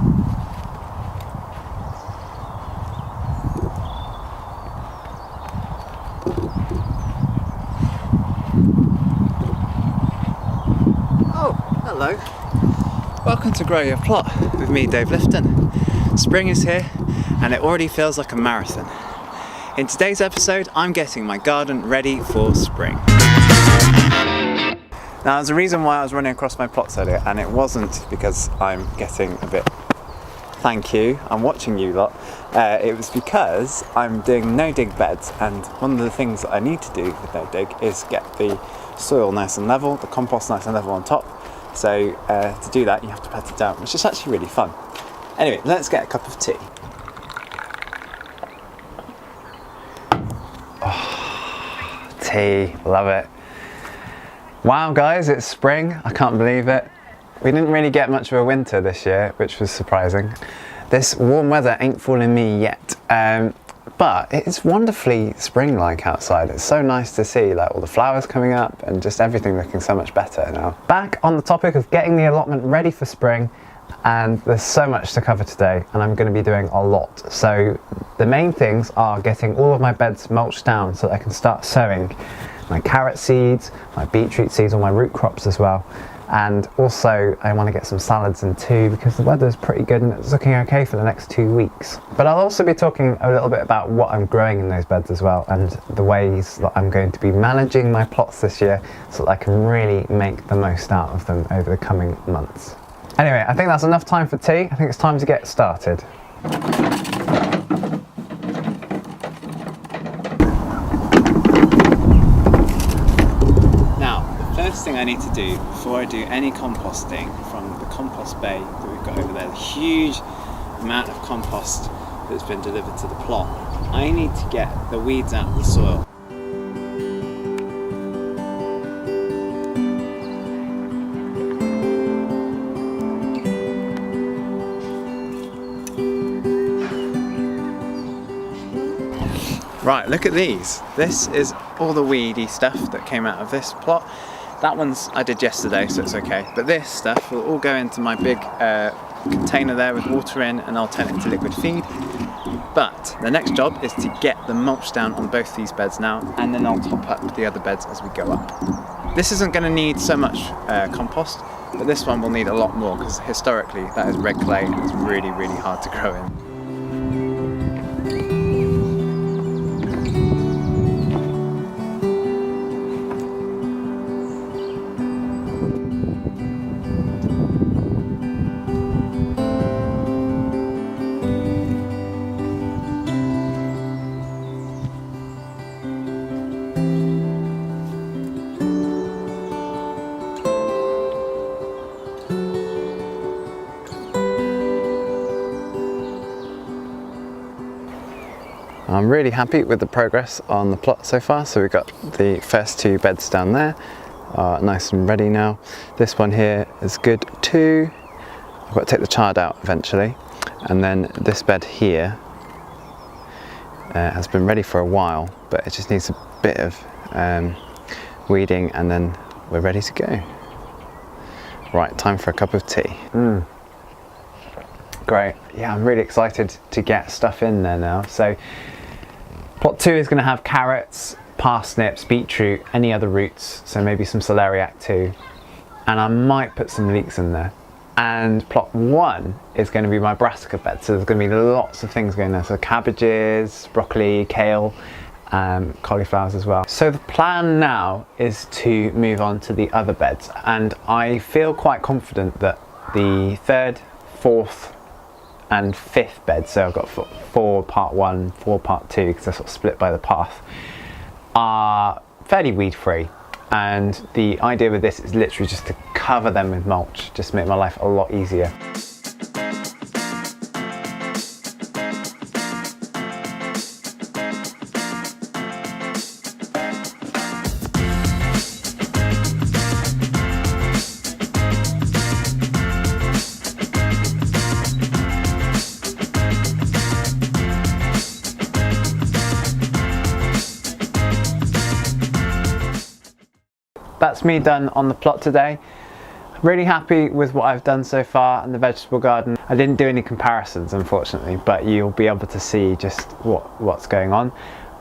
Oh, hello. Welcome to Grow Your Plot with me, Dave Lifton. Spring is here and it already feels like a marathon. In today's episode, I'm getting my garden ready for spring. Now, there's a reason why I was running across my plots earlier, and it wasn't because I'm getting a bit, thank you, I'm watching you lot. It was because I'm doing no-dig beds, and one of the things that I need to do with no-dig is get the soil nice and level, the compost nice and level on top. So to do that, you have to pat it down, which is actually really fun. Anyway, let's get a cup of tea. Oh, tea, love it. Wow guys, it's spring, I can't believe it. We didn't really get much of a winter this year, which was surprising. This warm weather ain't fooling me yet, but it's wonderfully spring-like outside. It's so nice to see like all the flowers coming up and just everything looking so much better now. Back on the topic of getting the allotment ready for spring, and there's so much to cover today and I'm going to be doing a lot. So the main things are getting all of my beds mulched down so that I can start sowing my carrot seeds, my beetroot seeds, all my root crops as well. And also I want to get some salads in too because the weather's pretty good and it's looking okay for the next 2 weeks. But I'll also be talking a little bit about what I'm growing in those beds as well and the ways that I'm going to be managing my plots this year so that I can really make the most out of them over the coming months. Anyway, I think that's enough time for tea. I think it's time to get started. First thing I need to do before I do any composting from the compost bay that we've got over there, the huge amount of compost that's been delivered to the plot, I need to get the weeds out of the soil. Right, look at these. This is all the weedy stuff that came out of this plot. That one's I did yesterday, so it's okay. But this stuff will all go into my big container there with water in, and I'll turn it into liquid feed. But the next job is to get the mulch down on both these beds now, and then I'll top up the other beds as we go up. This isn't going to need so much compost, but this one will need a lot more because historically that is red clay and it's really, really hard to grow in. I'm really happy with the progress on the plot so far. So we've got the first 2 beds down there, nice and ready now. This one here is good too. I've got to take the chard out eventually. And then this bed here has been ready for a while, but it just needs a bit of weeding and then we're ready to go. Right, time for a cup of tea. Great, yeah, I'm really excited to get stuff in there now. So plot 2 is going to have carrots, parsnips, beetroot, any other roots, so maybe some celeriac too. And I might put some leeks in there. And plot 1 is going to be my brassica bed, so there's going to be lots of things going there. So cabbages, broccoli, kale, cauliflowers as well. So the plan now is to move on to the other beds, and I feel quite confident that the 3rd, 4th and 5th bed, so I've got 4 part 1, 4 part 2 because they're sort of split by the path, are fairly weed free. And the idea with this is literally just to cover them with mulch, just to make my life a lot easier. That's me done on the plot today. Really happy with what I've done so far in the vegetable garden. I didn't do any comparisons, unfortunately, but you'll be able to see just what's going on.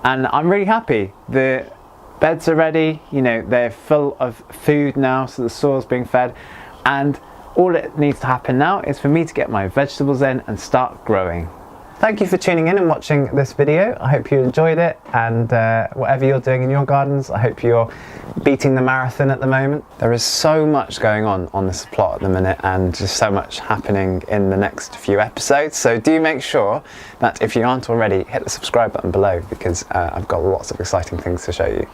And I'm really happy. The beds are ready, you know, they're full of food now, so the soil's being fed. And all that needs to happen now is for me to get my vegetables in and start growing. Thank you for tuning in and watching this video. I hope you enjoyed it, and whatever you're doing in your gardens, I hope you're beating the marathon at the moment. There is so much going on this plot at the minute, and just so much happening in the next few episodes. So do make sure that if you aren't already, hit the subscribe button below, because I've got lots of exciting things to show you.